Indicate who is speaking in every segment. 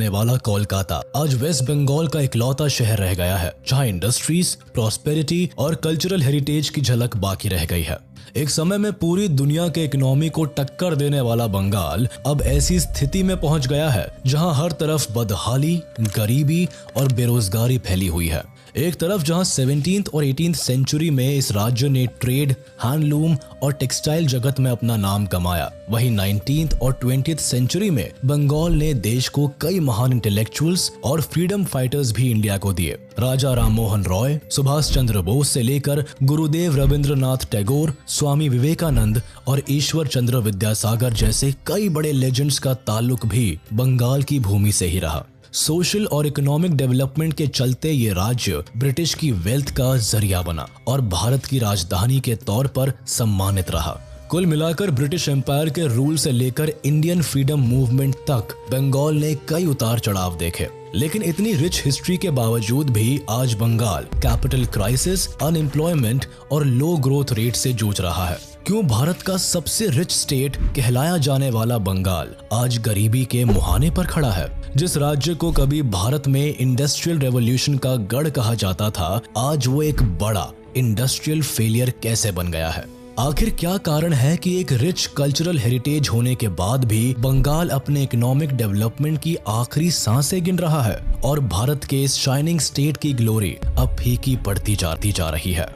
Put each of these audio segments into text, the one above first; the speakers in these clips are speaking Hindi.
Speaker 1: जाने वाला कोलकाता आज वेस्ट बंगाल का इकलौता शहर रह गया है जहां इंडस्ट्रीज, प्रॉस्पेरिटी और कल्चरल हेरिटेज की झलक बाकी रह गई है। एक समय में पूरी दुनिया के इकोनॉमी को टक्कर देने वाला बंगाल अब ऐसी स्थिति में पहुंच गया है जहां हर तरफ बदहाली, गरीबी और बेरोजगारी फैली हुई है। एक तरफ जहां 17th और 18th सेंचुरी में इस राज्य ने ट्रेड, हैंडलूम और टेक्सटाइल जगत में अपना नाम कमाया, वहीं 19th और 20th सेंचुरी में बंगाल ने देश को कई महान इंटेलेक्चुअल्स और फ्रीडम फाइटर्स भी इंडिया को दिए। राजा राममोहन रॉय, सुभाष चंद्र बोस से लेकर गुरुदेव रविंद्रनाथ टैगोर, स्वामी विवेकानंद और ईश्वर चंद्र विद्यासागर जैसे कई बड़े लेजेंड्स का ताल्लुक भी बंगाल की भूमि से ही रहा। सोशल और इकोनॉमिक डेवलपमेंट के चलते ये राज्य ब्रिटिश की वेल्थ का जरिया बना और भारत की राजधानी के तौर पर सम्मानित रहा। कुल मिलाकर ब्रिटिश एम्पायर के रूल से लेकर इंडियन फ्रीडम मूवमेंट तक बंगाल ने कई उतार चढ़ाव देखे, लेकिन इतनी रिच हिस्ट्री के बावजूद भी आज बंगाल कैपिटल क्राइसिस, अनएम्प्लॉयमेंट और लो ग्रोथ रेट से जूझ रहा है। क्यों भारत का सबसे रिच स्टेट कहलाया जाने वाला बंगाल आज गरीबी के मुहाने पर खड़ा है? जिस राज्य को कभी भारत में इंडस्ट्रियल रेवोल्यूशन का गढ़ कहा जाता था, आज वो एक बड़ा इंडस्ट्रियल फेलियर कैसे बन गया है? आखिर क्या कारण है कि एक रिच कल्चरल हेरिटेज होने के बाद भी बंगाल अपने इकोनॉमिक डेवलपमेंट की आखिरी सांसें गिन रहा है और भारत के इस शाइनिंग स्टेट की ग्लोरी अब फीकी पड़ती जाती जा रही है?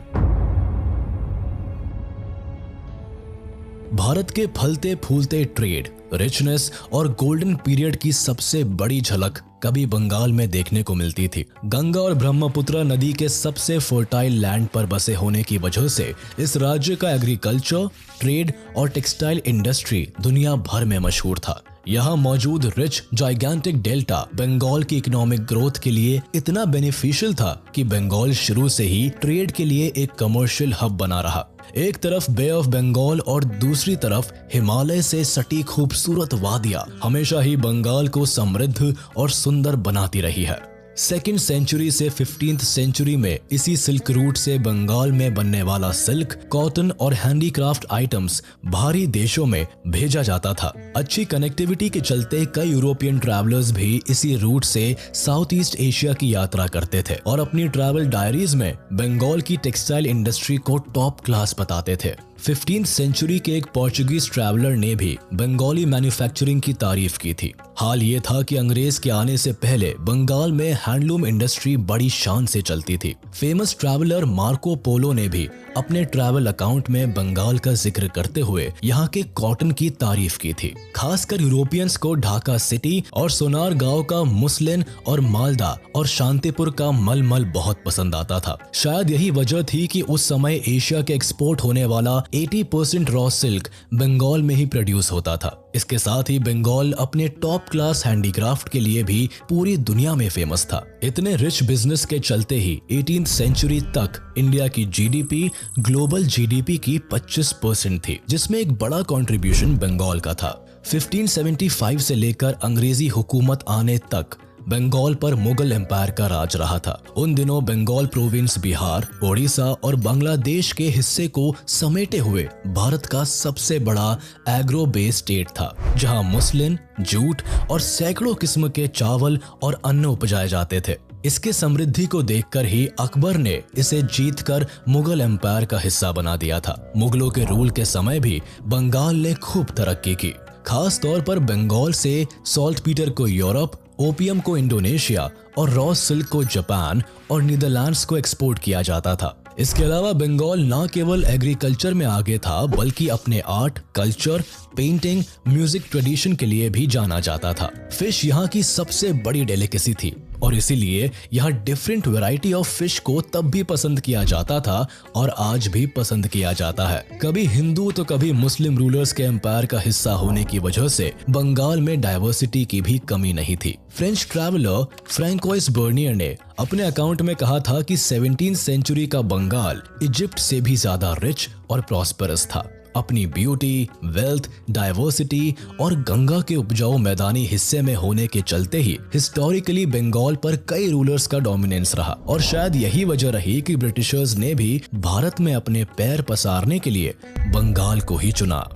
Speaker 1: भारत के फलते फूलते ट्रेड, रिचनेस और गोल्डन पीरियड की सबसे बड़ी झलक कभी बंगाल में देखने को मिलती थी। गंगा और ब्रह्मपुत्र नदी के सबसे फर्टाइल लैंड पर बसे होने की वजह से इस राज्य का एग्रीकल्चर, ट्रेड और टेक्सटाइल इंडस्ट्री दुनिया भर में मशहूर था। यहाँ मौजूद रिच जाइगेंटिक डेल्टा बंगाल की इकोनॉमिक ग्रोथ के लिए इतना बेनिफिशियल था कि बंगाल शुरू से ही ट्रेड के लिए एक कमर्शियल हब बना रहा। एक तरफ बे ऑफ बंगाल और दूसरी तरफ हिमालय से सटी खूबसूरत वादियां हमेशा ही बंगाल को समृद्ध और सुंदर बनाती रही है। 2nd सेंचुरी से 15th सेंचुरी में इसी सिल्क रूट से बंगाल में बनने वाला सिल्क, कॉटन और हैंडीक्राफ्ट आइटम्स बाहरी देशों में भेजा जाता था। अच्छी कनेक्टिविटी के चलते कई यूरोपियन ट्रैवलर्स भी इसी रूट से साउथ ईस्ट एशिया की यात्रा करते थे और अपनी ट्रैवल डायरीज में बंगाल की टेक्सटाइल इंडस्ट्री को टॉप क्लास बताते थे। 15th सेंचुरी के एक पोर्चुगीज ट्रैवलर ने भी बंगाली मैन्युफैक्चरिंग की तारीफ की थी। हाल ये था कि अंग्रेज के आने से पहले बंगाल में हैंडलूम इंडस्ट्री बड़ी शान से चलती थी। फेमस ट्रैवलर मार्को पोलो ने भी अपने ट्रैवल अकाउंट में बंगाल का जिक्र करते हुए यहाँ के कॉटन की तारीफ की थी। खासकर यूरोपियंस को ढाका सिटी और सोनार गांव का मुस्लिन और मालदा और शांतिपुर का मलमल बहुत पसंद आता था। शायद यही वजह थी कि उस समय एशिया के एक्सपोर्ट होने वाला 80% रॉ सिल्क बंगाल में ही प्रोड्यूस होता था। इसके साथ ही बंगाल अपने टॉप क्लास हैंडीक्राफ्ट के लिए भी पूरी दुनिया में फेमस था। इतने रिच बिजनेस के चलते ही 18th सेंचुरी तक इंडिया की जीडीपी ग्लोबल जीडीपी की 25% थी, जिसमें एक बड़ा कंट्रीब्यूशन बंगाल का था। 1575 से लेकर अंग्रेजी हुकूमत आने तक बंगाल पर मुगल एम्पायर का राज रहा था। उन दिनों बंगाल प्रोविंस बिहार, ओडिशा और बांग्लादेश के हिस्से को समेटे हुए भारत का सबसे बड़ा एग्रो बेस्ड स्टेट था, जहां मुस्लिन, जूट और सैकड़ों किस्म के चावल और अन्न उपजाए जाते थे। इसके समृद्धि को देखकर ही अकबर ने इसे जीतकर मुगल एम्पायर का हिस्सा बना दिया था। मुगलों के रूल के समय भी बंगाल ने खूब तरक्की की। खास तौर पर बंगाल से सॉल्ट पीटर को यूरोप, ओपियम को इंडोनेशिया और रॉ सिल्क को जापान और नीदरलैंड्स को एक्सपोर्ट किया जाता था। इसके अलावा बंगाल न केवल एग्रीकल्चर में आगे था, बल्कि अपने art, culture, painting, music tradition के लिए भी जाना जाता था। फिश यहाँ की सबसे बड़ी डेलिकेसी थी और इसीलिए यहाँ डिफरेंट वैरायटी ऑफ फिश को तब भी पसंद किया जाता था और आज भी पसंद किया जाता है। कभी हिंदू तो कभी मुस्लिम रूलर्स के एम्पायर का हिस्सा होने की वजह से बंगाल में डाइवर्सिटी की भी कमी नहीं थी। फ्रेंच ट्रैवलर फ्रैंकोइस बर्नियर ने अपने अकाउंट में कहा था कि 17th सेंचुरी का बंगाल इजिप्ट से भी ज्यादा रिच और प्रॉस्परस था। अपनी ब्यूटी, वेल्थ, डाइवर्सिटी और गंगा के उपजाऊ मैदानी हिस्से में होने के चलते ही हिस्टोरिकली बंगाल पर कई रूलर्स का डोमिनेंस रहा और शायद यही वजह रही कि ब्रिटिशर्स ने भी भारत में अपने पैर पसारने के लिए बंगाल को ही चुना।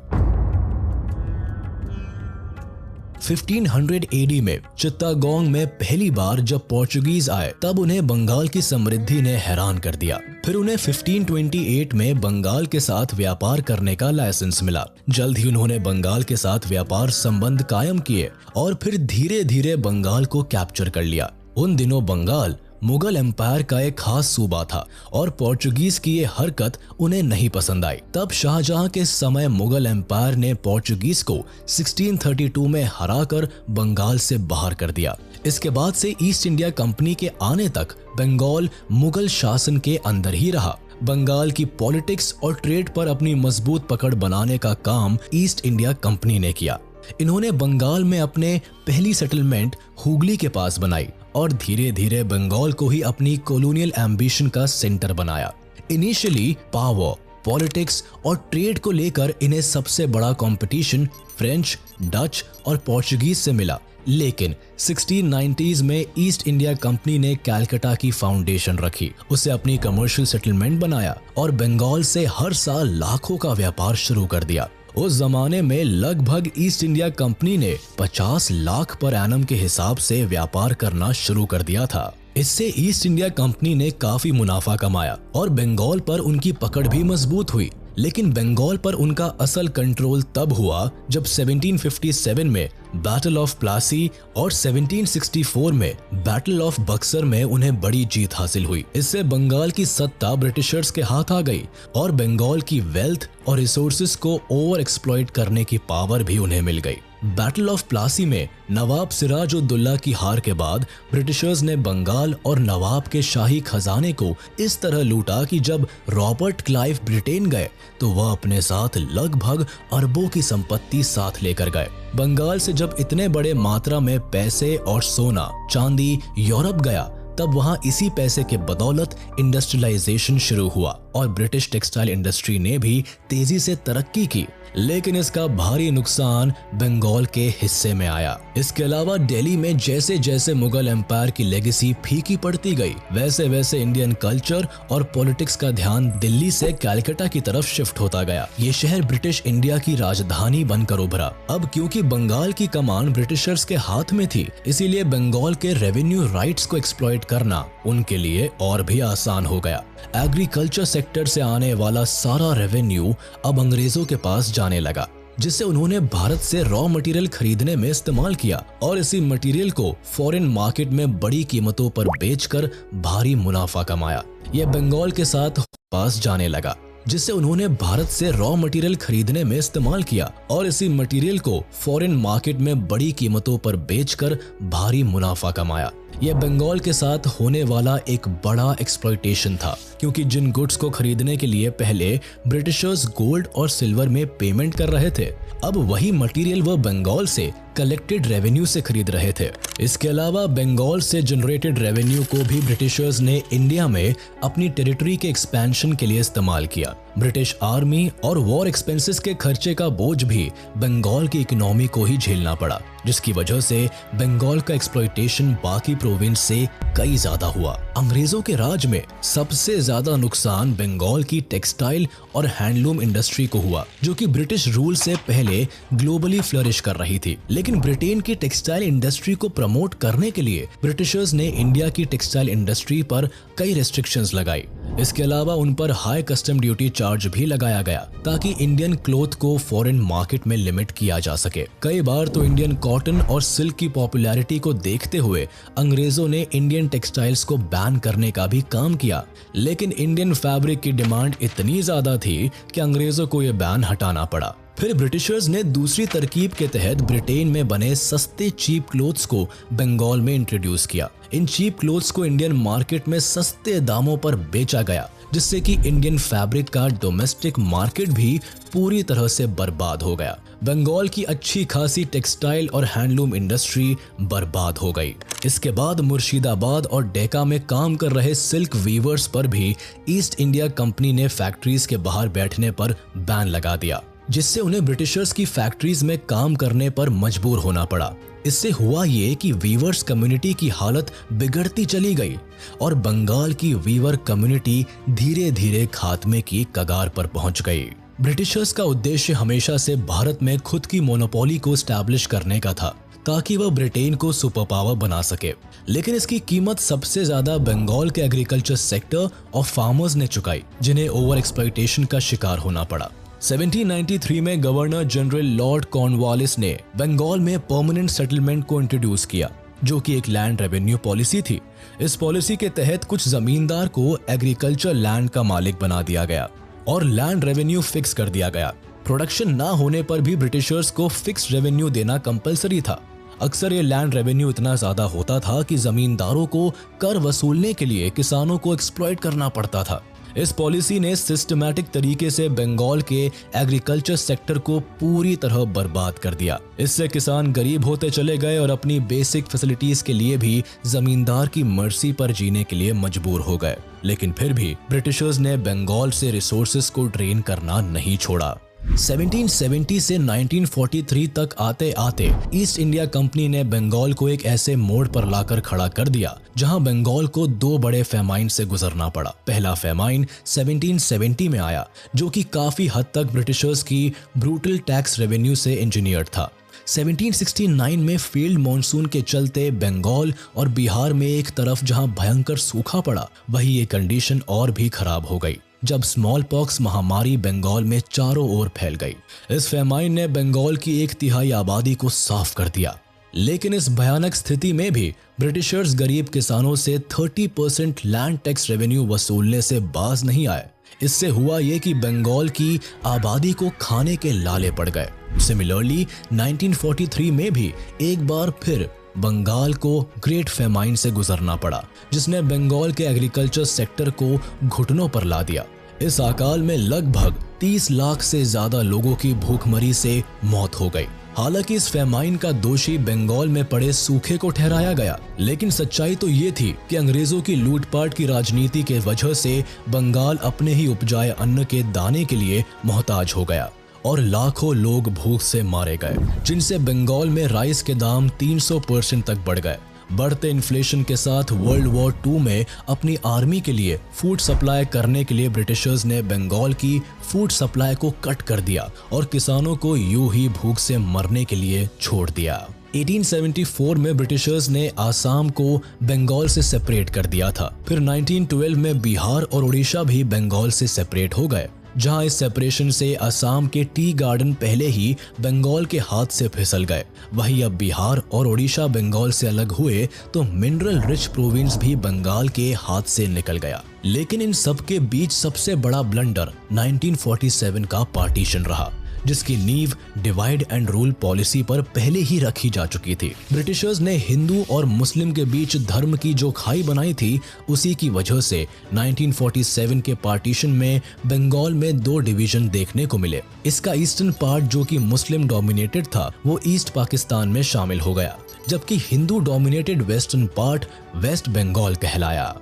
Speaker 1: 1500 एडी में चित्तागोंग में पहली बार जब पोर्चुगीज आए तब उन्हें बंगाल की समृद्धि ने हैरान कर दिया। फिर उन्हें 1528 में बंगाल के साथ व्यापार करने का लाइसेंस मिला। जल्द ही उन्होंने बंगाल के साथ व्यापार संबंध कायम किए और फिर धीरे धीरे बंगाल को कैप्चर कर लिया। उन दिनों बंगाल मुगल एम्पायर का एक खास सूबा था और पोर्चुगीज की ये हरकत उन्हें नहीं पसंद आई। तब शाहजहां के समय मुगल एम्पायर ने पोर्चुगीज को 1632 में हराकर बंगाल से बाहर कर दिया। इसके बाद से ईस्ट इंडिया कंपनी के आने तक बंगाल मुगल शासन के अंदर ही रहा। बंगाल की पॉलिटिक्स और ट्रेड पर अपनी मजबूत पकड़ बनाने का काम ईस्ट इंडिया कंपनी ने किया। इन्होंने बंगाल में अपने पहली सेटलमेंट हुगली के पास बनाई और धीरे धीरे बंगाल को ही अपनी कॉलोनियल एम्बिशन का सेंटर बनाया। इनिशियली पावर, पॉलिटिक्स और ट्रेड को लेकर इन्हें सबसे बड़ा कंपटीशन फ्रेंच, डच और पोर्चुगीज से मिला, लेकिन 1690s में ईस्ट इंडिया कंपनी ने कलकत्ता की फाउंडेशन रखी, उसे अपनी कमर्शियल सेटलमेंट बनाया और बंगाल से हर साल लाखों का व्यापार शुरू कर दिया। उस जमाने में लगभग ईस्ट इंडिया कंपनी ने 50 लाख पर एनम के हिसाब से व्यापार करना शुरू कर दिया था। इससे ईस्ट इंडिया कंपनी ने काफी मुनाफा कमाया और बंगाल पर उनकी पकड़ भी मजबूत हुई। लेकिन बंगाल पर उनका असल कंट्रोल तब हुआ जब 1757 में बैटल ऑफ प्लासी और 1764 में बैटल ऑफ बक्सर में उन्हें बड़ी जीत हासिल हुई। इससे बंगाल की सत्ता ब्रिटिशर्स के हाथ आ गई और बंगाल की वेल्थ और रिसोर्सेज को ओवर एक्सप्लॉइट करने की पावर भी उन्हें मिल गई। बैटल ऑफ प्लासी में नवाब सिराजुद्दौला की हार के बाद ब्रिटिशर्स ने बंगाल और नवाब के शाही खजाने को इस तरह लूटा कि जब रॉबर्ट क्लाइव ब्रिटेन गए तो वह अपने साथ लगभग अरबों की संपत्ति साथ लेकर गए। बंगाल से जब इतने बड़े मात्रा में पैसे और सोना चांदी यूरोप गया तब वहां इसी पैसे के बदौलत इंडस्ट्रियलाइजेशन शुरू हुआ और ब्रिटिश टेक्सटाइल इंडस्ट्री ने भी तेजी से तरक्की की। लेकिन इसका भारी नुकसान बंगाल के हिस्से में आया। इसके अलावा दिल्ली में जैसे जैसे मुगल एम्पायर की लेगेसी फीकी पड़ती गई, वैसे वैसे इंडियन कल्चर और पॉलिटिक्स का ध्यान दिल्ली से कलकत्ता की तरफ शिफ्ट होता गया। ये शहर ब्रिटिश इंडिया की राजधानी बनकर उभरा। अब क्योंकि बंगाल की कमान ब्रिटिशर्स के हाथ में थी, इसीलिए बंगाल के रेवेन्यू राइट्स को एक्सप्लॉइट करना उनके लिए और भी आसान हो गया। एग्रीकल्चर सेक्टर से आने वाला सारा रेवेन्यू अब अंग्रेजों के पास जाने लगा, जिससे उन्होंने भारत से रॉ मटेरियल खरीदने में इस्तेमाल किया और इसी मटेरियल को फॉरेन मार्केट में बड़ी कीमतों पर बेचकर भारी मुनाफा कमाया। यह बंगाल के साथ पास जाने लगा, जिससे उन्होंने भारत से रॉ मटेरियल खरीदने में इस्तेमाल किया और इसी मटेरियल को फॉरेन मार्केट में बड़ी कीमतों पर बेचकर भारी मुनाफा कमाया। यह बंगाल के साथ होने वाला एक बड़ा एक्सप्लॉइटेशन था, क्योंकि जिन गुड्स को खरीदने के लिए पहले ब्रिटिशर्स गोल्ड और सिल्वर में पेमेंट कर रहे थे, अब वही मटेरियल वह बंगाल से कलेक्टेड रेवेन्यू से खरीद रहे थे। इसके अलावा बंगाल से जनरेटेड रेवेन्यू को भी ब्रिटिशर्स ने इंडिया में अपनी टेरिटरी के एक्सपेंशन के लिए इस्तेमाल किया। ब्रिटिश आर्मी और वॉर एक्सपेंसेस के खर्चे का बोझ भी बंगाल की इकोनॉमी को ही झेलना पड़ा, जिसकी वजह से बंगाल का एक्सप्लॉइटेशन बाकी प्रोविंस से कई ज्यादा हुआ। अंग्रेजों के राज में सबसे ज्यादा नुकसान बंगाल की टेक्सटाइल और हैंडलूम इंडस्ट्री को हुआ, जो कि ब्रिटिश रूल से पहले ग्लोबली फ्लरिश कर रही थी। लेकिन ब्रिटेन की टेक्सटाइल इंडस्ट्री को प्रमोट करने के लिए ब्रिटिशर्स ने इंडिया की टेक्सटाइल इंडस्ट्री पर कई रेस्ट्रिक्शंस लगाई। इसके अलावा उन पर हाई कस्टम ड्यूटी चार्ज भी लगाया गया, ताकि इंडियन क्लोथ को फॉरेन मार्केट में लिमिट किया जा सके। कई बार तो इंडियन कॉटन और सिल्क की पॉपुलैरिटी को देखते हुए अंग्रेजों ने इंडियन टेक्सटाइल्स को बैन करने का भी काम किया, लेकिन इंडियन फैब्रिक की डिमांड इतनी ज्यादा थी कि अंग्रेजों को यह बैन हटाना पड़ा। फिर ब्रिटिशर्स ने दूसरी तरकीब के तहत ब्रिटेन में बने सस्ते चीप क्लोथ्स को बंगाल में इंट्रोड्यूस किया। इन चीप क्लोथ्स को इंडियन मार्केट में सस्ते दामों पर बेचा गया, जिससे कि इंडियन फैब्रिक का डोमेस्टिक मार्केट भी पूरी तरह से बर्बाद हो गया। बंगाल की अच्छी खासी टेक्सटाइल और हैंडलूम इंडस्ट्री बर्बाद हो गई। इसके बाद मुर्शिदाबाद और डेका में काम कर रहे सिल्क वीवर्स पर भी ईस्ट इंडिया कंपनी ने फैक्ट्रीज के बाहर बैठने पर बैन लगा दिया, जिससे उन्हें ब्रिटिशर्स की फैक्ट्रीज में काम करने पर मजबूर होना पड़ा। इससे हुआ ये कि वीवर्स कम्युनिटी की हालत बिगड़ती चली गई और बंगाल की वीवर कम्युनिटी धीरे धीरे खात्मे की कगार पर पहुंच गई। ब्रिटिशर्स का उद्देश्य हमेशा से भारत में खुद की मोनोपोली को स्टैब्लिश करने का था, ताकि वह ब्रिटेन को सुपर पावर बना सके। लेकिन इसकी कीमत सबसे ज्यादा बंगाल के एग्रीकल्चर सेक्टर और फार्मर्स ने चुकाई, जिन्हें ओवर एक्सप्लॉयटेशन का शिकार होना पड़ा। 1793 में गवर्नर जनरल लॉर्ड कॉर्नवालिस ने बंगाल में परमानेंट सेटलमेंट को इंट्रोड्यूस किया, जो कि एक लैंड रेवेन्यू पॉलिसी थी। इस पॉलिसी के तहत कुछ जमींदार को एग्रीकल्चर लैंड का मालिक बना दिया गया और लैंड रेवेन्यू फिक्स कर दिया गया। प्रोडक्शन ना होने पर भी ब्रिटिशर्स को फिक्स रेवेन्यू देना कंपलसरी था। अक्सर ये लैंड रेवेन्यू इतना ज्यादा होता था कि जमींदारों को कर वसूलने के लिए किसानों को एक्सप्लॉइट करना पड़ता था। इस पॉलिसी ने सिस्टमैटिक तरीके से बंगाल के एग्रीकल्चर सेक्टर को पूरी तरह बर्बाद कर दिया। इससे किसान गरीब होते चले गए और अपनी बेसिक फैसिलिटीज के लिए भी जमींदार की मर्जी पर जीने के लिए मजबूर हो गए। लेकिन फिर भी ब्रिटिशर्स ने बंगाल से रिसोर्सेज को ड्रेन करना नहीं छोड़ा। 1770 से 1943 तक आते आते ईस्ट इंडिया कंपनी ने बंगाल को एक ऐसे मोड़ पर लाकर खड़ा कर दिया जहां बंगाल को दो बड़े फेमाइन से गुजरना पड़ा। पहला फेमाइन 1770 में आया, जो कि काफी हद तक ब्रिटिशर्स की ब्रूटल टैक्स रेवेन्यू से इंजीनियर्ड था। 1769 में फील्ड मॉनसून के चलते बंगाल और बिहार में एक तरफ जहां भयंकर सूखा पड़ा, वहीं ये कंडीशन और भी खराब हो गई जब स्मॉल पॉक्स महामारी बंगाल में चारों ओर फैल गई। इस फेमाइन ने बंगाल की 1/3 आबादी को साफ कर दिया। लेकिन इस भयानक स्थिति में भी ब्रिटिशर्स गरीब किसानों से 30% लैंड टैक्स रेवेन्यू वसूलने से बाज नहीं आए। इससे हुआ ये कि बंगाल की आबादी को खाने के लाले पड़ गए। सिमिलरली 1943 में भी एक बार फिर बंगाल को ग्रेट फेमाइन से गुजरना पड़ा, जिसने बंगाल के एग्रीकल्चर सेक्टर को घुटनों पर ला दिया। इस अकाल में लगभग 30 लाख से ज्यादा लोगों की भूखमरी से मौत हो गई। हालांकि इस फेमाइन का दोषी बंगाल में पड़े सूखे को ठहराया गया, लेकिन सच्चाई तो ये थी कि अंग्रेजों की लूटपाट की राजनीति के वजह से बंगाल अपने ही उपजाए अन्न के दाने के लिए मोहताज हो गया और लाखों लोग भूख से मारे गए, जिनसे बंगाल में राइस के दाम 300% तक बढ़ गए। बढ़ते इन्फ्लेशन के साथ वर्ल्ड वॉर 2 में अपनी आर्मी के लिए फूड सप्लाई करने के लिए ब्रिटिशर्स ने बंगाल की फूड सप्लाई को कट कर दिया और किसानों को यूं ही भूख से मरने के लिए छोड़ दिया। 1874 में ब्रिटिशर्स ने आसाम को बंगाल से सेपरेट कर दिया था। फिर 1912 में बिहार और उड़ीसा भी बंगाल से सेपरेट हो गए, जहां इस सेपरेशन से असम के टी गार्डन पहले ही बंगाल के हाथ से फिसल गए। वहीं अब बिहार और ओडिशा बंगाल से अलग हुए तो मिनरल रिच प्रोविंस भी बंगाल के हाथ से निकल गया। लेकिन इन सब के बीच सबसे बड़ा ब्लंडर 1947 का पार्टीशन रहा, जिसकी नींव डिवाइड एंड रूल पॉलिसी पर पहले ही रखी जा चुकी थी। ब्रिटिशर्स ने हिंदू और मुस्लिम के बीच धर्म की जो खाई बनाई थी, उसी की वजह से 1947 के पार्टीशन में बंगाल में 2 डिवीजन देखने को मिले। इसका ईस्टर्न पार्ट, जो कि मुस्लिम डोमिनेटेड था, वो ईस्ट पाकिस्तान में शामिल हो गया, जबकि Hindu dominated western part West Bengal कहलाया।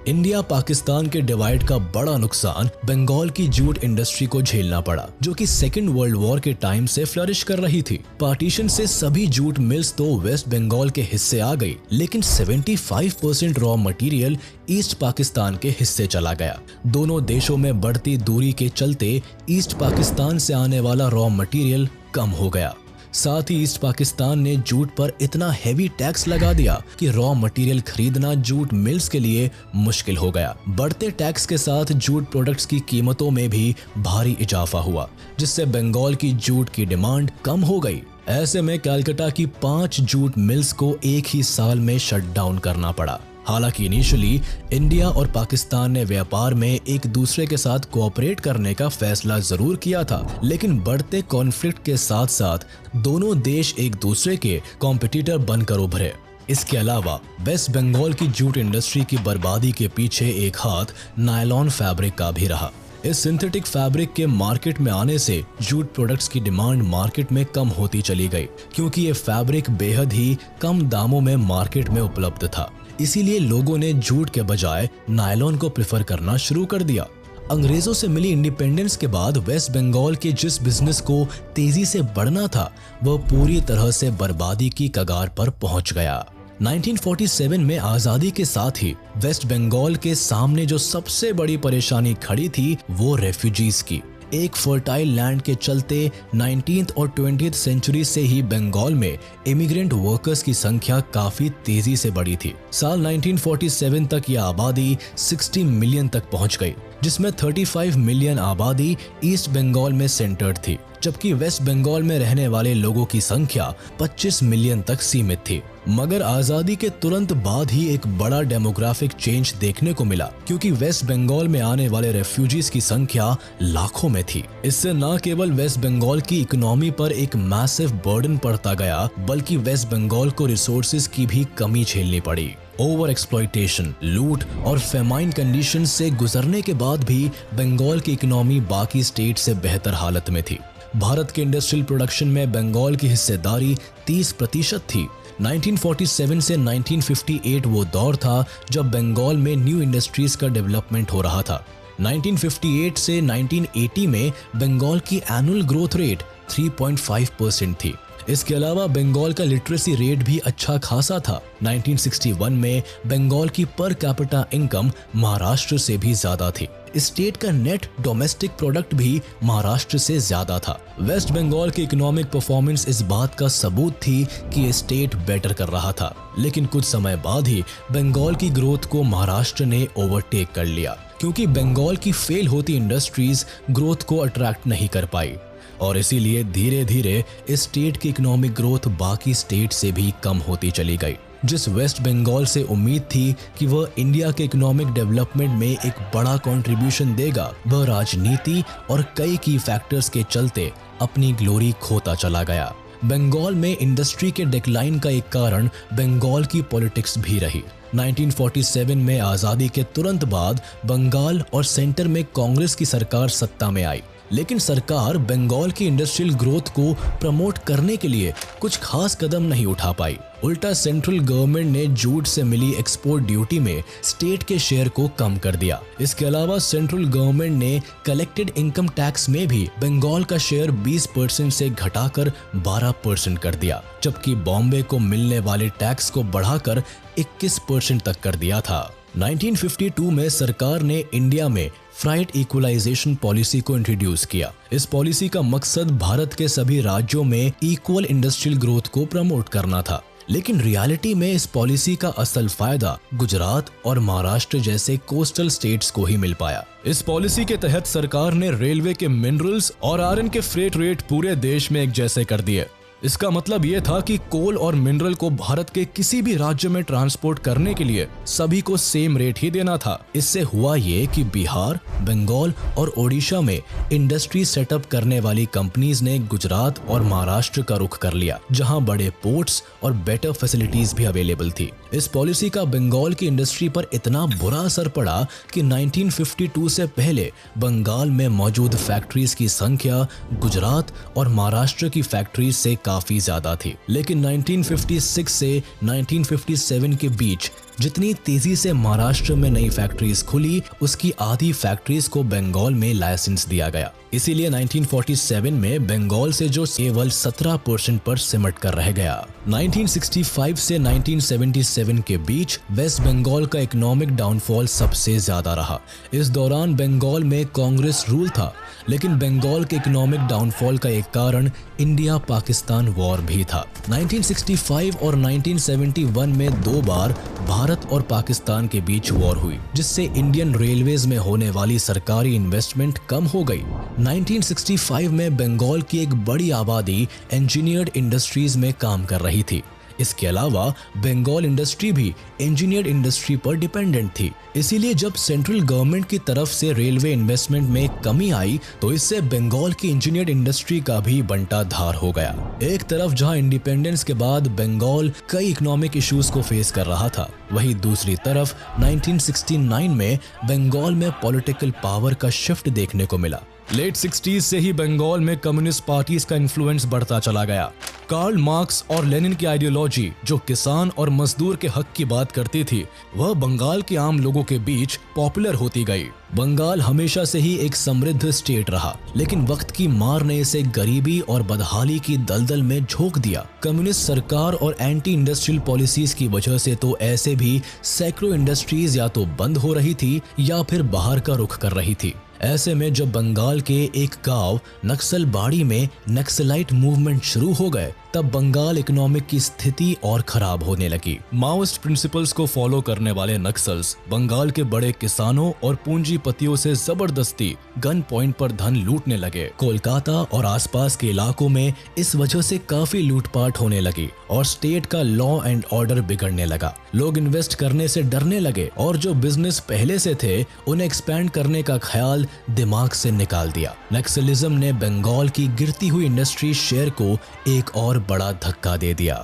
Speaker 1: इंडिया पाकिस्तान के डिवाइड का बड़ा नुकसान बंगाल की जूट इंडस्ट्री को झेलना पड़ा, जो कि सेकेंड वर्ल्ड वॉर के टाइम से फ्लरिश कर रही थी। पार्टीशन से सभी जूट मिल्स तो वेस्ट बंगाल के हिस्से आ गई, लेकिन 75% रॉ मटेरियल ईस्ट पाकिस्तान के हिस्से चला गया। दोनों देशों में बढ़ती दूरी के चलते ईस्ट पाकिस्तान से आने वाला रॉ मटेरियल कम हो गया। साथ ही ईस्ट पाकिस्तान ने जूट पर इतना हैवी टैक्स लगा दिया कि रॉ मटेरियल खरीदना जूट मिल्स के लिए मुश्किल हो गया। बढ़ते टैक्स के साथ जूट प्रोडक्ट्स की कीमतों में भी भारी इजाफा हुआ, जिससे बंगाल की जूट की डिमांड कम हो गई। ऐसे में कलकत्ता की 5 जूट मिल्स को एक ही साल में शट डाउन करना पड़ा। हालांकि इनिशियली इंडिया और पाकिस्तान ने व्यापार में एक दूसरे के साथ कोऑपरेट करने का फैसला जरूर किया था, लेकिन बढ़ते कॉन्फ्लिक्ट के साथ साथ दोनों देश एक दूसरे के कॉम्पिटिटर बनकर उभरे। इसके अलावा वेस्ट बंगाल की जूट इंडस्ट्री की बर्बादी के पीछे एक हाथ नायलॉन फैब्रिक का भी रहा। इस सिंथेटिक फैब्रिक के मार्केट में आने से जूट प्रोडक्ट्स की डिमांड मार्केट में कम होती चली गई, क्योंकि ये फैब्रिक बेहद ही कम दामों में मार्केट में उपलब्ध था। इसीलिए लोगों ने जूट के बजाय नायलॉन को प्रेफर करना शुरू कर दिया। अंग्रेजों से मिली इंडिपेंडेंस के बाद वेस्ट बंगाल के जिस बिजनेस को तेजी से बढ़ना था, वह पूरी तरह से बर्बादी की कगार पर पहुंच गया। 1947 में आजादी के साथ ही वेस्ट बंगाल के सामने जो सबसे बड़ी परेशानी खड़ी थी, वो रेफ्यूजीज की। एक फर्टाइल लैंड के चलते 19th और 20th सेंचुरी से ही बंगाल में इमिग्रेंट वर्कर्स की संख्या काफी तेजी से बढ़ी थी। साल 1947 तक यह आबादी 60 मिलियन तक पहुंच गई, जिसमें 35 मिलियन आबादी ईस्ट बंगाल में सेंटर्ड थी, जबकि वेस्ट बंगाल में रहने वाले लोगों की संख्या 25 मिलियन तक सीमित थी। मगर आजादी के तुरंत बाद ही एक बड़ा डेमोग्राफिक चेंज देखने को मिला, क्योंकि वेस्ट बंगाल में आने वाले रेफ्यूजीज की संख्या लाखों में थी। इससे न केवल वेस्ट बंगाल की इकोनॉमी पर एक मैसिव बर्डन पड़ता गया, बल्कि वेस्ट बंगाल को रिसोर्सेज की भी कमी झेलनी पड़ी। ओवर एक्सप्लॉयटेशन, लूट और फेमाइन कंडीशन से गुजरने के बाद भी बंगाल की इकोनॉमी बाकी स्टेट से बेहतर हालत में थी। भारत के इंडस्ट्रियल प्रोडक्शन में बंगाल की हिस्सेदारी 30% थी। 1947 से 1958 वो दौर था जब बंगाल में न्यू इंडस्ट्रीज का डेवलपमेंट हो रहा था। 1958 से 1980 में बंगाल की एनुअल ग्रोथ रेट 3.5% थी। इसके अलावा बंगाल का लिटरेसी रेट भी अच्छा खासा था। 1961 में बंगाल की पर कैपिटा इनकम महाराष्ट्र से भी ज्यादा थी। स्टेट का नेट डोमेस्टिक प्रोडक्ट भी महाराष्ट्र से ज्यादा था। वेस्ट बंगाल की इकोनॉमिक परफॉर्मेंस इस बात का सबूत थी कि ये स्टेट बेटर कर रहा था, लेकिन कुछ समय बाद ही बंगाल की ग्रोथ को महाराष्ट्र ने ओवरटेक कर लिया, क्योंकि बंगाल की फेल होती इंडस्ट्रीज ग्रोथ को अट्रैक्ट नहीं कर पाई, और इसीलिए धीरे धीरे इस स्टेट की इकोनॉमिक ग्रोथ बाकी स्टेट से भी कम होती चली गई। जिस वेस्ट बंगाल से उम्मीद थी कि वह इंडिया के इकोनॉमिक डेवलपमेंट में एक बड़ा कंट्रीब्यूशन देगा, वह राजनीति और कई की फैक्टर्स के चलते अपनी ग्लोरी खोता चला गया। बंगाल में इंडस्ट्री के डिक्लाइन का एक कारण बंगाल की पॉलिटिक्स भी रही। 1947 में आजादी के तुरंत बाद बंगाल और सेंटर में कांग्रेस की सरकार सत्ता में आई, लेकिन सरकार बंगाल की इंडस्ट्रियल ग्रोथ को प्रमोट करने के लिए कुछ खास कदम नहीं उठा पाई। उल्टा सेंट्रल गवर्नमेंट ने जूट से मिली एक्सपोर्ट ड्यूटी में स्टेट के शेयर को कम कर दिया। इसके अलावा सेंट्रल गवर्नमेंट ने कलेक्टेड इनकम टैक्स में भी बंगाल का शेयर 20% से घटाकर 12% कर दिया, जबकि बॉम्बे को मिलने वाले टैक्स को बढ़ाकर 21% तक कर दिया था। 1952 में सरकार ने इंडिया में फ्राइट इक्वलाइजेशन पॉलिसी को इंट्रोड्यूस किया। इस पॉलिसी का मकसद भारत के सभी राज्यों में इक्वल इंडस्ट्रियल ग्रोथ को प्रमोट करना था, लेकिन रियलिटी में इस पॉलिसी का असल फायदा गुजरात और महाराष्ट्र जैसे कोस्टल स्टेट्स को ही मिल पाया। इस पॉलिसी के तहत सरकार ने रेलवे के मिनरल्स और आयरन के फ्रेट रेट पूरे देश में एक जैसे कर दिए। इसका मतलब ये था कि कोल और मिनरल को भारत के किसी भी राज्य में ट्रांसपोर्ट करने के लिए सभी को सेम रेट ही देना था। इससे हुआ ये कि बिहार, बंगाल और ओडिशा में इंडस्ट्री सेटअप करने वाली कंपनीज ने गुजरात और महाराष्ट्र का रुख कर लिया, जहां बड़े पोर्ट्स और बेटर फैसिलिटीज भी अवेलेबल थी। इस पॉलिसी का बंगाल की इंडस्ट्री पर इतना बुरा असर पड़ा कि 1952 से पहले बंगाल में मौजूद फैक्ट्रीज की संख्या गुजरात और महाराष्ट्र की फैक्ट्रीज से काफी ज्यादा थी। लेकिन 1956 से 1957 के बीच जितनी तेजी से महाराष्ट्र में नई फैक्ट्रीज खुली, उसकी आधी फैक्ट्रीज को बंगाल में लाइसेंस दिया गया। इसीलिए 1947 में बंगाल से जो केवल 17% पर सिमट कर रह गया। 1965 से 1977 के बीच वेस्ट बंगाल का इकोनॉमिक डाउनफॉल सबसे ज्यादा रहा। इस दौरान बंगाल में कांग्रेस रूल था, लेकिन बंगाल के इकोनॉमिक डाउनफॉल का एक कारण इंडिया पाकिस्तान वॉर भी था। 1965 और 1971 में 2 बार भारत और पाकिस्तान के बीच वॉर हुई, जिससे इंडियन रेलवेज में होने वाली सरकारी इन्वेस्टमेंट कम हो गई। 1965 में बंगाल की एक बड़ी आबादी इंजीनियर्ड इंडस्ट्रीज में काम कर रही थी। इसके अलावा बंगाल इंडस्ट्री भी इंजीनियर्ड इंडस्ट्री पर डिपेंडेंट थी। इसीलिए जब सेंट्रल गवर्नमेंट की तरफ से रेलवे इन्वेस्टमेंट में कमी आई, तो इससे बंगाल की इंजीनियर्ड इंडस्ट्री का भी बंटा धार हो गया। एक तरफ जहां इंडिपेंडेंस के बाद बंगाल कई इकोनॉमिक इश्यूज को फेस कर रहा था, वहीं दूसरी तरफ 1969 में बंगाल में पॉलिटिकल पावर का शिफ्ट देखने को मिला। लेट 60s से ही बंगाल में कम्युनिस्ट पार्टीज का इन्फ्लुएंस बढ़ता चला गया। कार्ल मार्क्स और लेनिन की आइडियोलॉजी, जो किसान और मजदूर के हक की बात करती थी, वह बंगाल के आम लोगों के बीच पॉपुलर होती गई। बंगाल हमेशा से ही एक समृद्ध स्टेट रहा, लेकिन वक्त की मार ने इसे गरीबी और बदहाली की दलदल में झोंक दिया। कम्युनिस्ट सरकार और एंटी इंडस्ट्रियल पॉलिसीज की वजह से तो ऐसे भी सैकड़ों इंडस्ट्रीज या तो बंद हो रही थी या फिर बाहर का रुख कर रही थी। ऐसे में जब बंगाल के एक गांव नक्सलबाड़ी में नक्सलाइट मूवमेंट शुरू हो गए, तब बंगाल इकोनॉमिक की स्थिति और खराब होने लगी। माओइस्ट प्रिंसिपल्स को फॉलो करने वाले नक्सल्स बंगाल के बड़े किसानों और पूंजीपतियों से जबरदस्ती गन पॉइंट पर धन लूटने लगे। कोलकाता और आसपास के इलाकों में इस वजह से काफी लूटपाट होने लगी और स्टेट का लॉ एंड ऑर्डर बिगड़ने लगा। लोग इन्वेस्ट करने से डरने लगे और जो बिजनेस पहले से थे उन्हें एक्सपैंड करने का ख्याल दिमाग से निकाल दिया। नक्सलिज्म ने बंगाल की गिरती हुई इंडस्ट्री शेयर को एक और बड़ा धक्का दे दिया।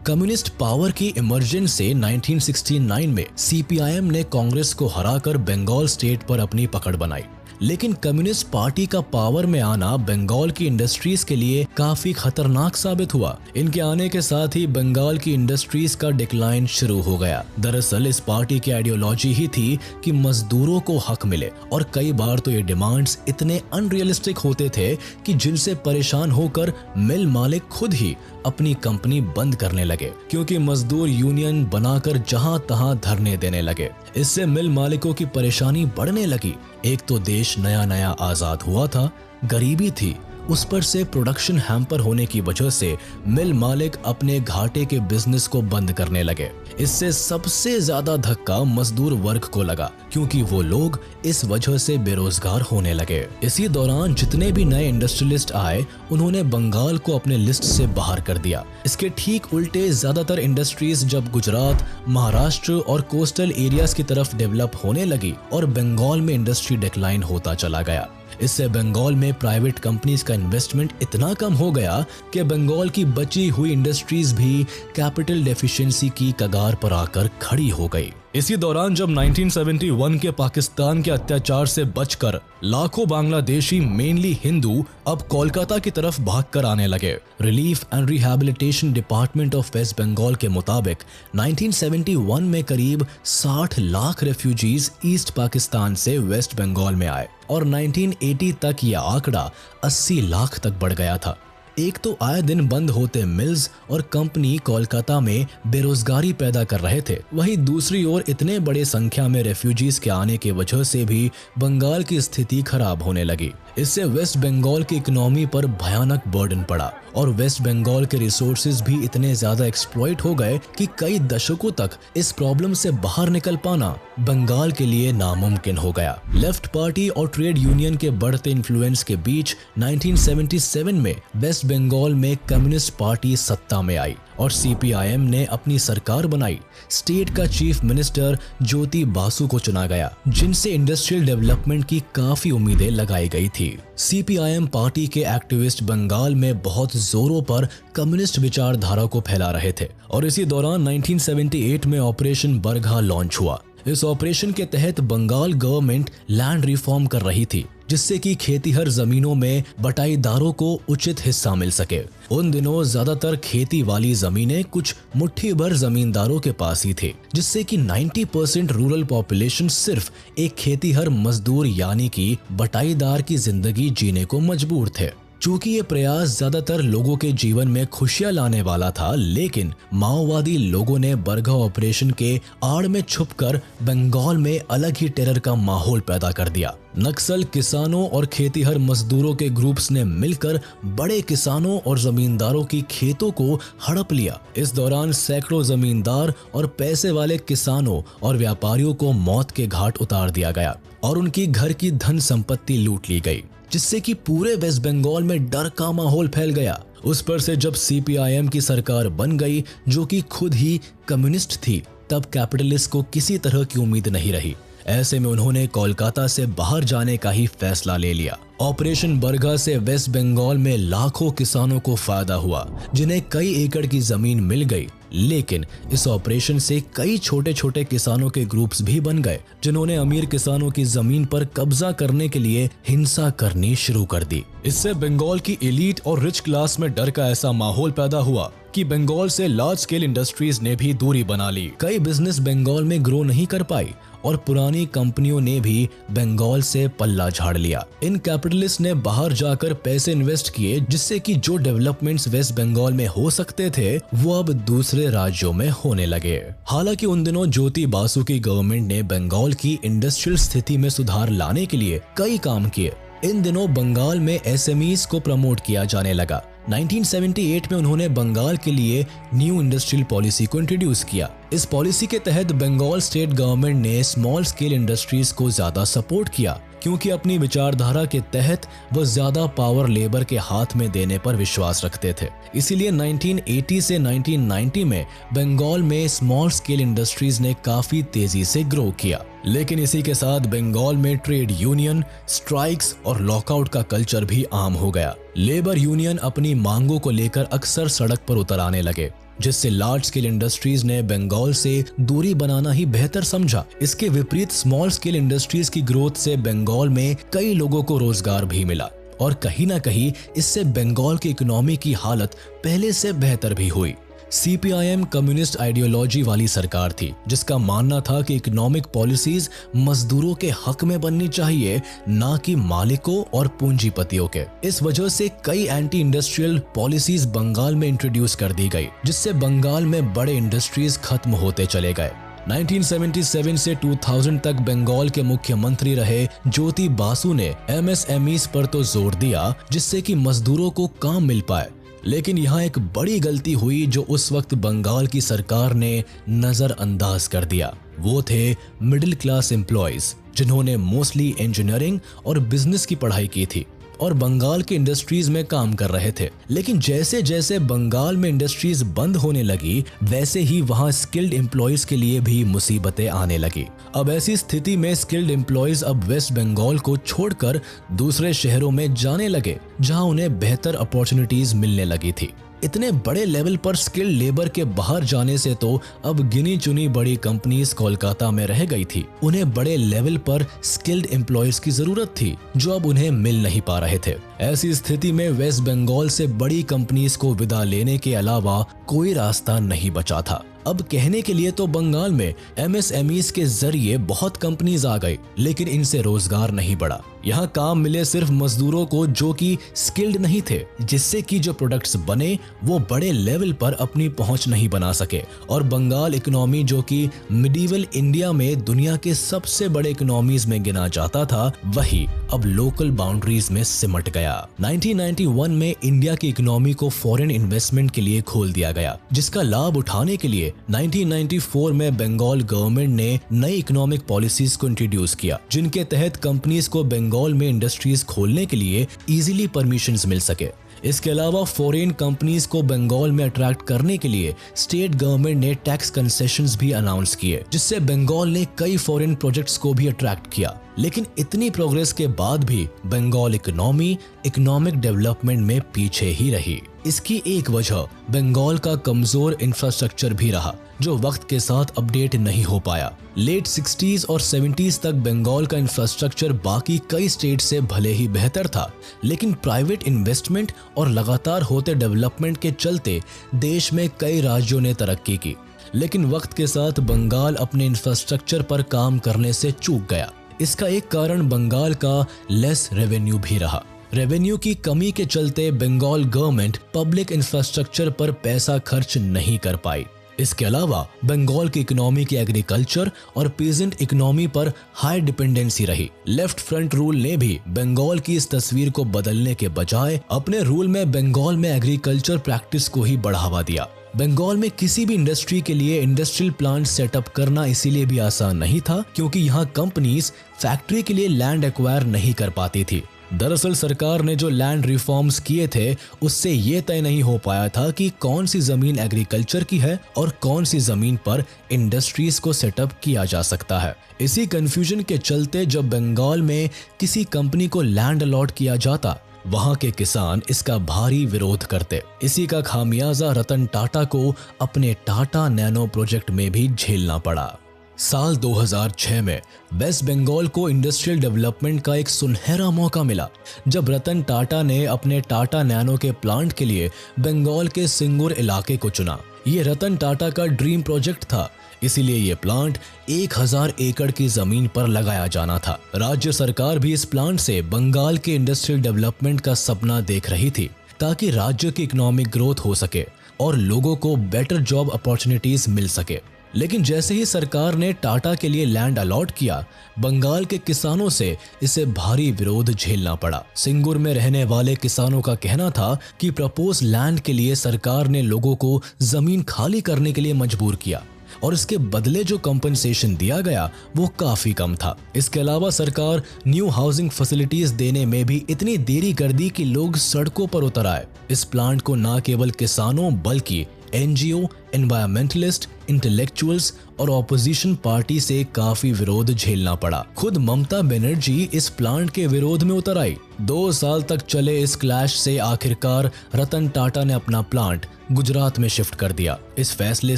Speaker 1: कम्युनिस्ट पावर की इमर्जेंस से 1969 में सीपीआईएम ने कांग्रेस को हराकर बंगाल स्टेट पर अपनी पकड़ बनाई। लेकिन कम्युनिस्ट पार्टी का पावर में आना बंगाल की इंडस्ट्रीज के लिए काफी खतरनाक साबित हुआ। इनके आने के साथ ही बंगाल की इंडस्ट्रीज का डिक्लाइन शुरू हो गया। दरअसल इस पार्टी की आइडियोलॉजी ही थी कि मजदूरों को हक मिले और कई बार तो ये डिमांड्स इतने अनरियलिस्टिक होते थे कि जिनसे परेशान होकर मिल मालिक खुद ही अपनी कंपनी बंद करने लगे, क्योंकि मजदूर यूनियन बनाकर जहां तहां धरने देने लगे। इससे मिल मालिकों की परेशानी बढ़ने लगी। एक तो देश नया नया आजाद हुआ था, गरीबी थी, उस पर से प्रोडक्शन हैम्पर होने की वजह से मिल मालिक अपने घाटे के बिजनेस को बंद करने लगे। इससे सबसे ज्यादा धक्का मजदूर वर्ग को लगा, क्योंकि वो लोग इस वजह से बेरोजगार होने लगे। इसी दौरान जितने भी नए इंडस्ट्रियलिस्ट आए, उन्होंने बंगाल को अपने लिस्ट से बाहर कर दिया। इसके ठीक उल्टे ज्यादातर इंडस्ट्रीज जब गुजरात, महाराष्ट्र और कोस्टल एरियाज की तरफ डेवलप होने लगी और बंगाल में इंडस्ट्री डिक्लाइन होता चला गया। इससे बंगाल में प्राइवेट कंपनीज का इन्वेस्टमेंट इतना कम हो गया कि बंगाल की बची हुई इंडस्ट्रीज भी कैपिटल डेफिशिएंसी की कगार पर आकर खड़ी हो गई। इसी दौरान जब 1971 के पाकिस्तान के अत्याचार से बचकर लाखों बांग्लादेशी मेनली हिंदू अब कोलकाता की तरफ भागकर आने लगे। Relief and rehabilitation department of West Bengal के मुताबिक 1971 में करीब 60 लाख रेफ्यूजीज ईस्ट पाकिस्तान से वेस्ट बंगाल में आए और 1980 तक यह आंकड़ा 80 लाख तक बढ़ गया था। एक तो आए दिन बंद होते मिल्स और कंपनी कोलकाता में बेरोजगारी पैदा कर रहे थे, वहीं दूसरी ओर इतने बड़े संख्या में रेफ्यूजीज के आने की वजह से भी बंगाल की स्थिति खराब होने लगी। इससे वेस्ट बंगाल की इकोनॉमी पर भयानक बर्डन पड़ा और वेस्ट बंगाल के रिसोर्सेज भी इतने ज्यादा एक्सप्लॉइट हो गए कि कई दशकों तक इस प्रॉब्लम से बाहर निकल पाना बंगाल के लिए नामुमकिन हो गया। लेफ्ट पार्टी और ट्रेड यूनियन के बढ़ते इन्फ्लुएंस के बीच 1977 में वेस्ट बंगाल में कम्युनिस्ट पार्टी सत्ता में आई और सीपीआईएम ने अपनी सरकार बनाई। स्टेट का चीफ मिनिस्टर ज्योति बासु को चुना गया, जिनसे इंडस्ट्रियल डेवलपमेंट की काफी उम्मीदें लगाई गई थी। सीपीआईएम पार्टी के एक्टिविस्ट बंगाल में बहुत जोरों पर कम्युनिस्ट विचारधारा को फैला रहे थे और इसी दौरान 1978 में ऑपरेशन बरघा लॉन्च हुआ। इस ऑपरेशन के तहत बंगाल गवर्नमेंट लैंड रिफॉर्म कर रही थी, जिससे कि खेतीहर जमीनों में बटाईदारों को उचित हिस्सा मिल सके। उन दिनों ज्यादातर खेती वाली जमीनें कुछ मुट्ठी भर जमींदारों के पास ही थे, जिससे कि 90% रूरल पॉपुलेशन सिर्फ एक खेतीहर मजदूर यानी कि बटाईदार की जिंदगी जीने को मजबूर थे। चूंकि ये प्रयास ज्यादातर लोगों के जीवन में खुशियां लाने वाला था, लेकिन माओवादी लोगों ने बरघा ऑपरेशन के आड़ में छुपकर बंगाल में अलग ही टेरर का माहौल पैदा कर दिया। नक्सल किसानों और खेतीहर मजदूरों के ग्रुप्स ने मिलकर बड़े किसानों और जमींदारों की खेतों को हड़प लिया। इस दौरान सैकड़ों जमींदार और पैसे वाले किसानों और व्यापारियों को मौत के घाट उतार दिया गया और उनकी घर की धन संपत्ति लूट ली गई, जिससे कि पूरे वेस्ट बंगाल में डर का माहौल फैल गया। उस पर से जब सीपीआईएम की सरकार बन गई, जो कि खुद ही कम्युनिस्ट थी, तब कैपिटलिस्ट को किसी तरह की उम्मीद नहीं रही। ऐसे में उन्होंने कोलकाता से बाहर जाने का ही फैसला ले लिया। ऑपरेशन बरघा से वेस्ट बंगाल में लाखों किसानों को फायदा हुआ, जिन्हें कई एकड़ की जमीन मिल गई। लेकिन इस ऑपरेशन से कई छोटे छोटे किसानों के ग्रुप्स भी बन गए, जिन्होंने अमीर किसानों की जमीन पर कब्जा करने के लिए हिंसा करनी शुरू कर दी। इससे बंगाल की एलीट और रिच क्लास में डर का ऐसा माहौल पैदा हुआ कि बंगाल से लार्ज स्केल इंडस्ट्रीज ने भी दूरी बना ली। कई बिजनेस बंगाल में ग्रो नहीं कर पाई और पुरानी कंपनियों ने भी बंगाल से पल्ला झाड़ लिया। इन कैपिटलिस्ट ने बाहर जाकर पैसे इन्वेस्ट किए, जिससे कि जो डेवलपमेंट्स वेस्ट बंगाल में हो सकते थे वो अब दूसरे राज्यों में होने लगे। हालांकि उन दिनों ज्योति बासु की गवर्नमेंट ने बंगाल की इंडस्ट्रियल स्थिति में सुधार लाने के लिए कई काम किए। इन दिनों बंगाल में एसएमईज को प्रमोट किया जाने लगा। 1978 में उन्होंने बंगाल के लिए न्यू इंडस्ट्रियल पॉलिसी को इंट्रोड्यूस किया। इस पॉलिसी के तहत बंगाल स्टेट गवर्नमेंट ने स्मॉल स्केल इंडस्ट्रीज को ज्यादा सपोर्ट किया, क्योंकि अपनी विचारधारा के तहत वो ज्यादा पावर लेबर के हाथ में देने पर विश्वास रखते थे। इसीलिए 1980 से 1990 में बंगाल में स्मॉल स्केल इंडस्ट्रीज ने काफी तेजी से ग्रो किया। लेकिन इसी के साथ बंगाल में ट्रेड यूनियन, स्ट्राइक्स और लॉकआउट का कल्चर भी आम हो गया। लेबर यूनियन अपनी मांगों को लेकर अक्सर सड़क पर उतर आने लगे, जिससे लार्ज स्केल इंडस्ट्रीज ने बंगाल से दूरी बनाना ही बेहतर समझा। इसके विपरीत स्मॉल स्केल इंडस्ट्रीज की ग्रोथ से बंगाल में कई लोगों को रोजगार भी मिला और कहीं ना कहीं इससे बंगाल की इकोनॉमी की हालत पहले से बेहतर भी हुई। सीपीआईएम कम्युनिस्ट आइडियोलॉजी वाली सरकार थी, जिसका मानना था कि इकोनॉमिक पॉलिसीज मजदूरों के हक में बननी चाहिए, ना कि मालिकों और पूंजीपतियों के। इस वजह से कई एंटी इंडस्ट्रियल पॉलिसीज बंगाल में इंट्रोड्यूस कर दी गई, जिससे बंगाल में बड़े इंडस्ट्रीज खत्म होते चले गए। 1977 से 2000 तक बंगाल के मुख्यमंत्री रहे ज्योति बासु ने एमएसएमईज पर तो जोर दिया, जिससे कि मजदूरों को काम मिल पाए। लेकिन यहाँ एक बड़ी गलती हुई जो उस वक्त बंगाल की सरकार ने नजरअंदाज कर दिया। वो थे मिडिल क्लास एम्प्लॉयज, जिन्होंने मोस्टली इंजीनियरिंग और बिजनेस की पढ़ाई की थी और बंगाल के इंडस्ट्रीज में काम कर रहे थे। लेकिन जैसे जैसे बंगाल में इंडस्ट्रीज बंद होने लगी, वैसे ही वहां स्किल्ड एम्प्लॉयज के लिए भी मुसीबतें आने लगी। अब ऐसी स्थिति में स्किल्ड एम्प्लॉयज अब वेस्ट बंगाल को छोड़कर दूसरे शहरों में जाने लगे, जहां उन्हें बेहतर अपॉर्चुनिटीज मिलने लगी थी। इतने बड़े लेवल पर स्किल्ड लेबर के बाहर जाने से तो अब गिनी चुनी बड़ी कंपनीज कोलकाता में रह गई थी। उन्हें बड़े लेवल पर स्किल्ड एम्प्लॉयज की जरूरत थी, जो अब उन्हें मिल नहीं पा रहे थे। ऐसी स्थिति में वेस्ट बंगाल से बड़ी कंपनीज को विदा लेने के अलावा कोई रास्ता नहीं बचा था। अब कहने के लिए तो बंगाल में एमएसएमईज के जरिए बहुत कंपनीज आ गई, लेकिन इनसे रोजगार नहीं बढ़ा। यहाँ काम मिले सिर्फ मजदूरों को जो कि स्किल्ड नहीं थे, जिससे कि जो प्रोडक्ट्स बने वो बड़े लेवल पर अपनी पहुंच नहीं बना सके। और बंगाल इकोनॉमी, जो कि मिडीवल इंडिया में दुनिया के सबसे बड़े इकोनॉमीज में गिना जाता था, वही अब लोकल बाउंड्रीज में सिमट गया। 1991 में इंडिया की इकोनॉमी को फॉरेन इन्वेस्टमेंट के लिए खोल दिया गया, जिसका लाभ उठाने के लिए 1994 में बंगाल गवर्नमेंट ने नई इकोनॉमिक पॉलिसीज को इंट्रोड्यूस किया, जिनके तहत कंपनीज को बंगाल में इंडस्ट्रीज खोलने के लिए इजीली परमिशंस मिल सके। इसके अलावा फॉरेन कंपनीज को बंगाल में अट्रैक्ट करने के लिए स्टेट गवर्नमेंट ने टैक्स कंसेशंस भी अनाउंस किए, जिससे बंगाल ने कई फॉरेन प्रोजेक्ट्स को भी अट्रैक्ट किया। लेकिन इतनी प्रोग्रेस के बाद भी बंगाल इकोनॉमी इकोनॉमिक डेवलपमेंट में पीछे ही रही। इसकी एक वजह बंगाल का कमजोर इंफ्रास्ट्रक्चर भी रहा, जो वक्त के साथ अपडेट नहीं हो पाया। लेट 60s और 70s तक बंगाल का इंफ्रास्ट्रक्चर बाकी कई स्टेट से भले ही बेहतर था, लेकिन प्राइवेट इन्वेस्टमेंट और लगातार होते डेवलपमेंट के चलते देश में कई राज्यों ने तरक्की की। लेकिन वक्त के साथ बंगाल अपने इंफ्रास्ट्रक्चर पर काम करने से चूक गया। इसका एक कारण बंगाल का लेस रेवेन्यू भी रहा। रेवेन्यू की कमी के चलते बंगाल गवर्नमेंट पब्लिक इंफ्रास्ट्रक्चर पर पैसा खर्च नहीं कर पाई। इसके अलावा बंगाल की इकोनॉमी की एग्रीकल्चर और पीजेंट इकोनॉमी पर हाई डिपेंडेंसी रही। लेफ्ट फ्रंट रूल ने भी बंगाल की इस तस्वीर को बदलने के बजाय अपने रूल में बंगाल में एग्रीकल्चर प्रैक्टिस को ही बढ़ावा दिया। बंगाल में किसी भी इंडस्ट्री के लिए इंडस्ट्रियल प्लांट सेटअप करना इसीलिए भी आसान नहीं था, क्योंकि यहाँ कंपनीज फैक्ट्री के लिए लैंड एक्वायर नहीं कर पाती थी। दरअसल सरकार ने जो लैंड रिफॉर्म्स किए थे, उससे ये तय नहीं हो पाया था कि कौन सी जमीन एग्रीकल्चर की है और कौन सी जमीन पर इंडस्ट्रीज को सेटअप किया जा सकता है। इसी कंफ्यूजन के चलते जब बंगाल में किसी कंपनी को लैंड अलॉट किया जाता, वहां के किसान इसका भारी विरोध करते। इसी का खामियाजा रतन टाटा को अपने टाटा नैनो प्रोजेक्ट में भी झेलना पड़ा। साल 2006 में वेस्ट बंगाल को इंडस्ट्रियल डेवलपमेंट का एक सुनहरा मौका मिला जब रतन टाटा ने अपने टाटा नैनो के प्लांट के लिए बंगाल के सिंगूर इलाके को चुना। ये रतन टाटा का ड्रीम प्रोजेक्ट था, इसीलिए ये प्लांट 1000 एकड़ की जमीन पर लगाया जाना था। राज्य सरकार भी इस प्लांट से बंगाल के इंडस्ट्रियल डेवलपमेंट का सपना देख रही थी ताकि राज्य की इकोनॉमिक ग्रोथ हो सके और लोगों को बेटर जॉब अपॉर्चुनिटीज मिल सके। लेकिन जैसे ही सरकार ने टाटा के लिए लैंड अलॉट किया, बंगाल के किसानों से इसे भारी विरोध झेलना पड़ा। सिंगूर में रहने वाले किसानों का कहना था कि प्रपोज लैंड के लिए सरकार ने लोगों को जमीन खाली करने के लिए मजबूर किया और इसके बदले जो कंपनसेशन दिया गया वो काफी कम था। इसके अलावा सरकार न्यू हाउसिंग फैसिलिटीज देने में भी इतनी देरी कर दी कि लोग सड़कों पर उतर आए। इस प्लांट को न केवल किसानों बल्कि एनजीओ, एनवायरमेंटलिस्ट, इंटेलेक्चुअल्स और ऑपोजिशन पार्टी से काफी विरोध झेलना पड़ा। खुद ममता बनर्जी इस प्लांट के विरोध में उतर आई। 2 साल तक चले इस क्लैश से आखिरकार रतन टाटा ने अपना प्लांट गुजरात में शिफ्ट कर दिया। इस फैसले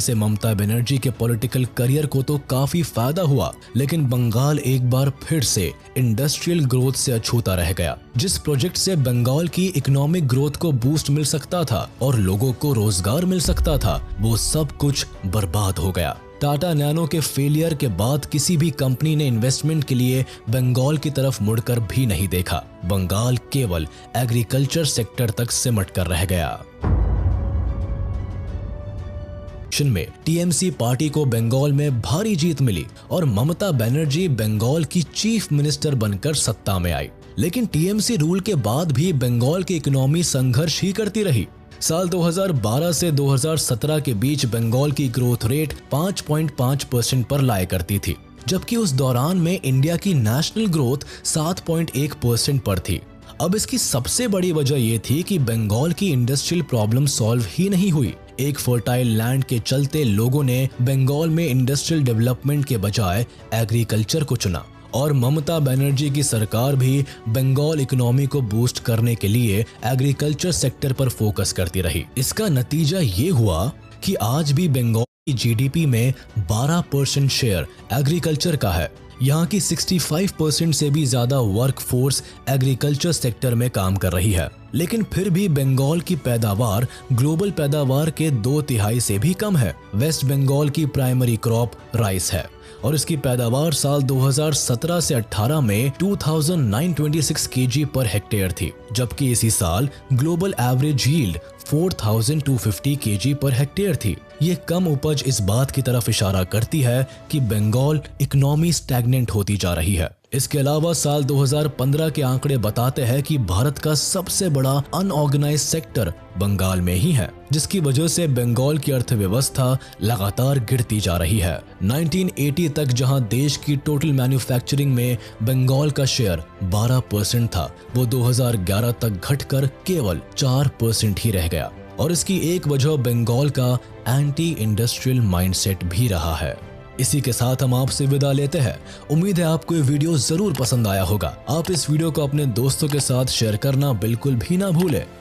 Speaker 1: से ममता बनर्जी के पॉलिटिकल करियर को तो काफी फायदा हुआ, लेकिन बंगाल एक बार फिर से इंडस्ट्रियल ग्रोथ से अछूता रह गया। जिस प्रोजेक्ट से बंगाल की इकोनॉमिक ग्रोथ को बूस्ट मिल सकता था और लोगों को रोजगार मिल सकता था, वो सब कुछ बर्बाद हो गया। टाटा नैनो के फेलियर के बाद किसी भी कंपनी ने इन्वेस्टमेंट के लिए बंगाल की तरफ मुड़कर भी नहीं देखा। बंगाल केवल एग्रीकल्चर सेक्टर तक सिमट कर रह गया। में टीएमसी पार्टी को बंगाल में भारी जीत मिली और ममता बनर्जी बंगाल की चीफ मिनिस्टर बनकर सत्ता में आई। लेकिन टीएमसी रूल के बाद भी बंगाल की इकोनॉमी संघर्ष ही करती रही। साल 2012 से 2017 के बीच बंगाल की ग्रोथ रेट 5.5% पर लाया करती थी, जबकि उस दौरान में इंडिया की नेशनल ग्रोथ 7.1% पर थी। अब इसकी सबसे बड़ी वजह यह थी कि बंगाल की इंडस्ट्रियल प्रॉब्लम सॉल्व ही नहीं हुई। एक फर्टाइल लैंड के चलते लोगों ने बंगाल में इंडस्ट्रियल डेवलपमेंट के बजाय एग्रीकल्चर को चुना और ममता बनर्जी की सरकार भी बंगाल इकोनॉमी को बूस्ट करने के लिए एग्रीकल्चर सेक्टर पर फोकस करती रही। इसका नतीजा ये हुआ कि आज भी बंगाल की जीडीपी में 12% शेयर एग्रीकल्चर का है। यहाँ की 65% से भी ज्यादा वर्क फोर्स एग्रीकल्चर सेक्टर में काम कर रही है। लेकिन फिर भी बंगाल की पैदावार ग्लोबल पैदावार के 2/3 से भी कम है। वेस्ट बंगाल की प्राइमरी क्रॉप राइस है और इसकी पैदावार साल 2017 से 18 में 2926 केजी पर हेक्टेयर थी, जबकि इसी साल global average yield 4250 KG per hectare थी। ये कम उपज इस बात की तरफ इशारा करती है कि बंगाल इकोनॉमी स्टैग्नेंट होती जा रही है। इसके अलावा साल 2015 के आंकड़े बताते हैं कि भारत का सबसे बड़ा अनऑर्गेनाइज्ड सेक्टर बंगाल में ही है, जिसकी वजह से बंगाल की अर्थव्यवस्था लगातार गिरती जा रही है। 1980 तक जहां देश की टोटल मैन्युफैक्चरिंग में बंगाल का शेयर 12% था, वो 2011 तक घटकर केवल 4% ही रह गया और इसकी एक वजह बंगाल का एंटी इंडस्ट्रियल माइंडसेट भी रहा है। इसी के साथ हम आपसे विदा लेते हैं। उम्मीद है आपको ये वीडियो जरूर पसंद आया होगा। आप इस वीडियो को अपने दोस्तों के साथ शेयर करना बिल्कुल भी ना भूलें।